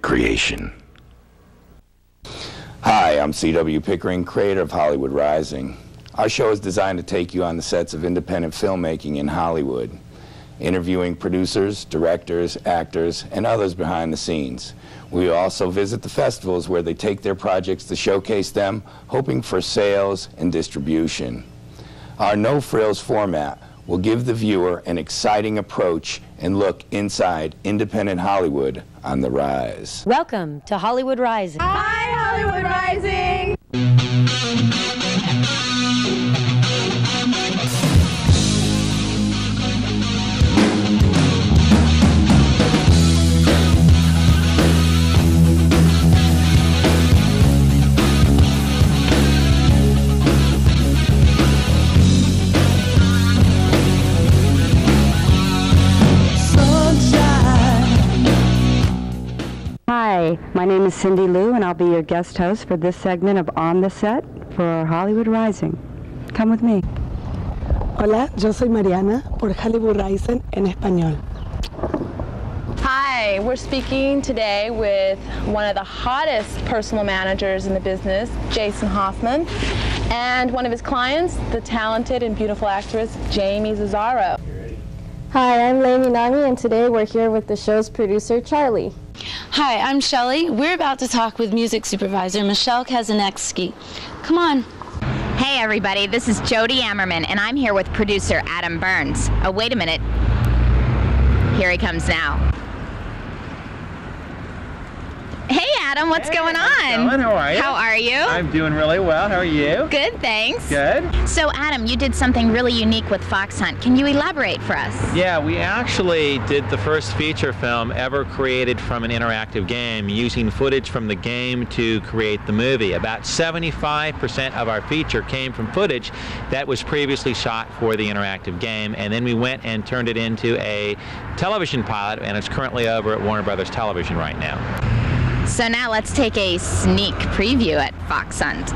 Great creation. Hi, I'm C.W. Pickering, creator of Hollywood Rising. Our show is designed to take you on the sets of independent filmmaking in Hollywood, interviewing producers, directors, actors, and others behind the scenes. We also visit the festivals where they take their projects to showcase them, hoping for sales and distribution. Our no-frills format will give the viewer an exciting approach and look inside independent Hollywood on the rise. Welcome to Hollywood Rising. Hi, Hollywood Rising! Hi, my name is Cindy Lou, and I'll be your guest host for this segment of On the Set for Hollywood Rising. Come with me. Hola, yo soy Mariana por Hollywood Rising en español. Hi, we're speaking today with one of the hottest personal managers in the business, Jason Hoffman, and one of his clients, the talented and beautiful actress, Jamie Zazzaro. Hi, I'm Lainey Nami, and today we're here with the show's producer, Charlie. Hi, I'm Shelley. We're about to talk with music supervisor Michelle Kazaneski. Come on. Hey everybody, this is Jody Ammerman, and I'm here with producer Adam Burns. Oh, wait a minute. Here he comes now. Hey Adam, what's going on? How are you? How are you? I'm doing really well. How are you? Good, thanks. Good. So Adam, you did something really unique with Fox Hunt. Can you elaborate for us? Yeah, we actually did the first feature film ever created from an interactive game, using footage from the game to create the movie. About 75% of our feature came from footage that was previously shot for the interactive game, and then we went and turned it into a television pilot, and it's currently over at Warner Brothers Television right now. So now let's take a sneak preview at Fox Hunt.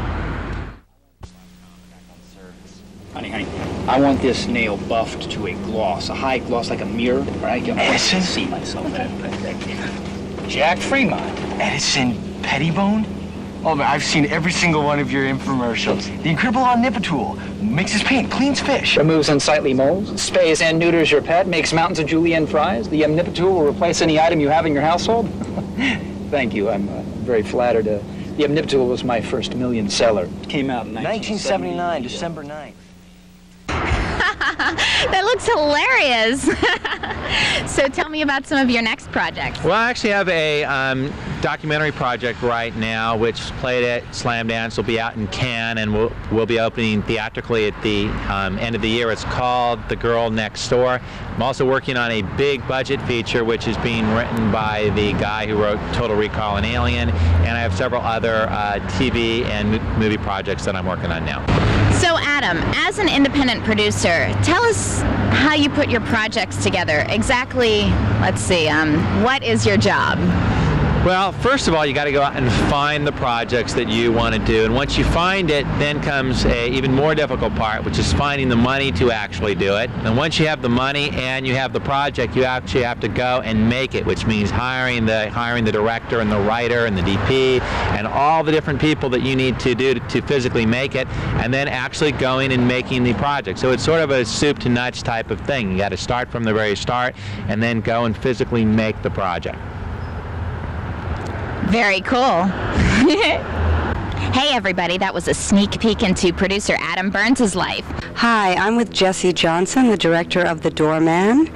Honey, I want this nail buffed to a gloss, a high gloss like a mirror, right? I want to see myself in it. Jack Fremont. Edison Pettibone? Oh, man, I've seen every single one of your infomercials. The incredible Omnipitool mixes paint, cleans fish. Removes unsightly moles, spays and neuters your pet, makes mountains of julienne fries. The Omnipitool will replace any item you have in your household. Thank you. I'm very flattered. The Omnipitool was my first million seller. It came out in 1979, December 9th. That looks hilarious. So tell me about some of your next projects. Well, I actually have a documentary project right now, which played at Slamdance, will be out in Cannes, and we'll be opening theatrically at the end of the year. It's called The Girl Next Door. I'm also working on a big budget feature, which is being written by the guy who wrote Total Recall and Alien, and I have several other TV and movie projects that I'm working on now. So Adam, as an independent producer, tell us how you put your projects together. Exactly, let's see, what is your job? Well, first of all, you got to go out and find the projects that you want to do, and once you find it, then comes a even more difficult part, which is finding the money to actually do it. And once you have the money and you have the project, you actually have to go and make it, which means hiring the director and the writer and the DP and all the different people that you need to do to physically make it, and then actually going and making the project. So it's sort of a soup to nuts type of thing. You got to start from the very start and then go and physically make the project. Very cool. Hey everybody, that was a sneak peek into producer Adam Burns' life. Hi, I'm with Jesse Johnson, the director of The Doorman.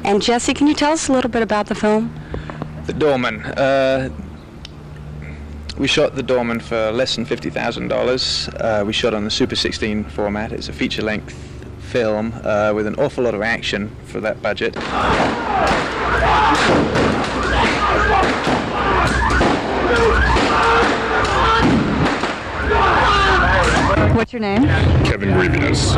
And Jesse, can you tell us a little bit about the film? The Doorman. We shot The Doorman for less than $50,000. We shot on the Super 16 format. It's a feature-length film with an awful lot of action for that budget. What's your name? Kevin Grieviness.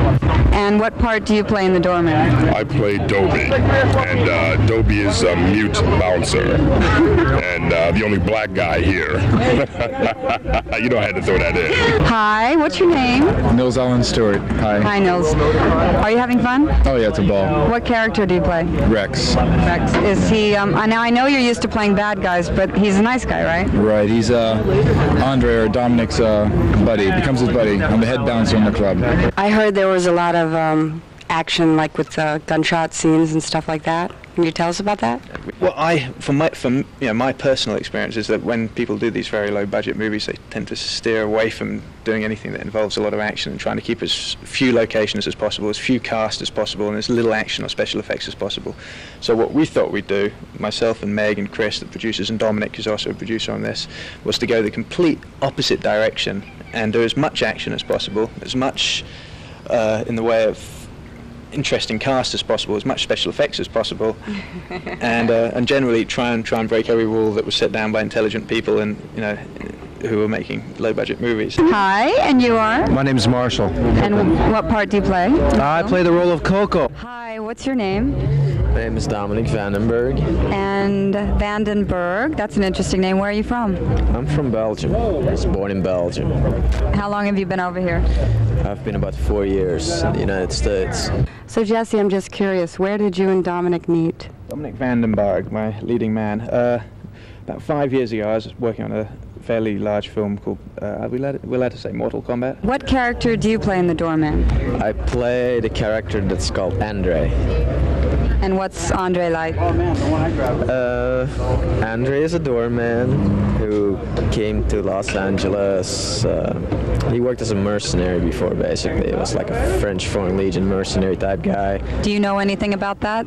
And what part do you play in The Doorman? I play Dobie, and Adobe is a mute bouncer, and the only black guy here. You know I had to throw that in. Hi, what's your name? Nils Allen Stewart. Hi. Hi, Nils. Are you having fun? Oh yeah, it's a ball. What character do you play? Rex. Rex. Is he, now I know you're used to playing bad guys, but he's a nice guy, right? Right, he's Andre or Dominic's buddy, becomes his buddy. I'm the head bouncer in the club. I heard there was a lot of action, like with gunshot scenes and stuff like that. Can you tell us about that? Well, my personal experience is that when people do these very low-budget movies, they tend to steer away from doing anything that involves a lot of action and trying to keep as few locations as possible, as few cast as possible, and as little action or special effects as possible. So what we thought we'd do, myself and Meg and Chris, the producers, and Dominic, who's also a producer on this, was to go the complete opposite direction and do as much action as possible, as much in the way of interesting cast as possible, as much special effects as possible, and generally try and break every rule that was set down by intelligent people and who were making low-budget movies. Hi, and you are? My name's Marshall. And what part do you play? I play the role of Coco. Hi, what's your name? My name is Dominic Vandenberg. And Vandenberg, that's an interesting name. Where are you from? I'm from Belgium. I was born in Belgium. How long have you been over here? I've been about 4 years in the United States. So Jesse, I'm just curious, where did you and Dominic meet? Dominic Vandenberg, my leading man. About 5 years ago, I was working on a fairly large film called, we're allowed to say Mortal Kombat. What character do you play in The Doorman? I play the character that's called Andre. And what's Andre like? Andre is a doorman who came to Los Angeles. He worked as a mercenary before, basically. It was like a French Foreign Legion mercenary type guy. Do you know anything about that?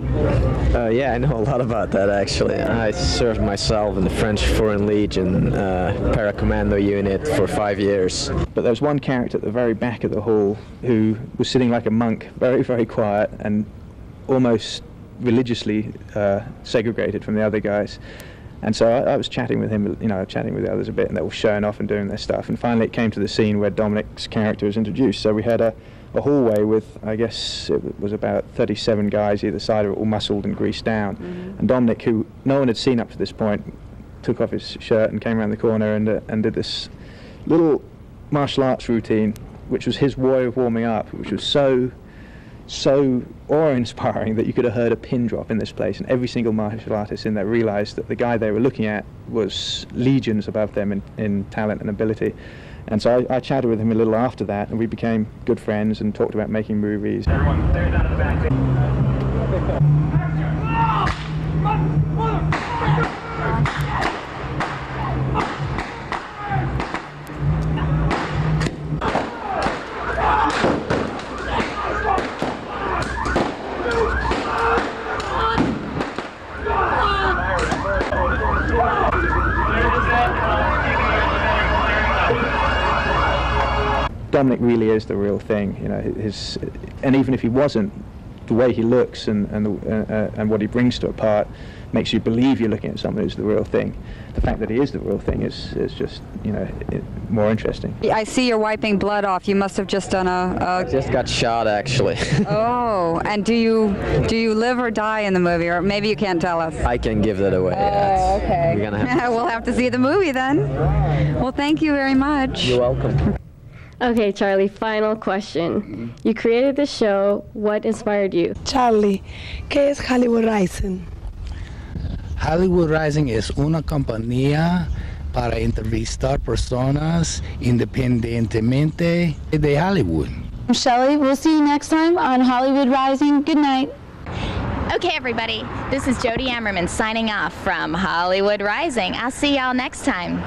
Yeah, I know a lot about that, actually. I served myself in the French Foreign Legion Paracommando unit for 5 years. But there was one character at the very back of the hall who was sitting like a monk, very, very quiet and almost religiously segregated from the other guys. And so I was chatting with him, chatting with the others a bit, and they were showing off and doing their stuff. And finally it came to the scene where Dominic's character was introduced. So we had a hallway with, I guess it was about 37 guys either side of it, all muscled and greased down. Mm-hmm. And Dominic, who no one had seen up to this point, took off his shirt and came around the corner and did this little martial arts routine, which was his way of warming up, which was so awe-inspiring that you could have heard a pin drop in this place, and every single martial artist in there realized that the guy they were looking at was legions above them in talent and ability. And so I chatted with him a little after that, and we became good friends and talked about making movies. Everyone stares out of the back. Dominic really is the real thing, and even if he wasn't, the way he looks and what he brings to a part makes you believe you're looking at someone who's the real thing. The fact that he is the real thing is just, more interesting. I see you're wiping blood off. You must have just done I just got shot, actually. Oh, and do you live or die in the movie, or maybe you can't tell us? I can give that away. Oh, okay. You're gonna have to we'll have to see the movie then. Well, thank you very much. You're welcome. Okay, Charlie, final question. You created this show. What inspired you? Charlie, ¿qué es Hollywood Rising? Hollywood Rising es una compañía para entrevistar personas independientemente de Hollywood. I'm Shelley. We'll see you next time on Hollywood Rising. Good night. Okay, everybody. This is Jody Ammerman signing off from Hollywood Rising. I'll see y'all next time.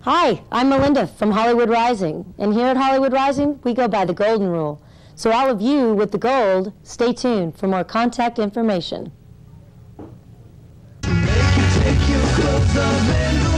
Hi, I'm Melinda from Hollywood Rising, and here at Hollywood Rising, we go by the golden rule. So all of you with the gold, stay tuned for more contact information. Make you take your clothes off and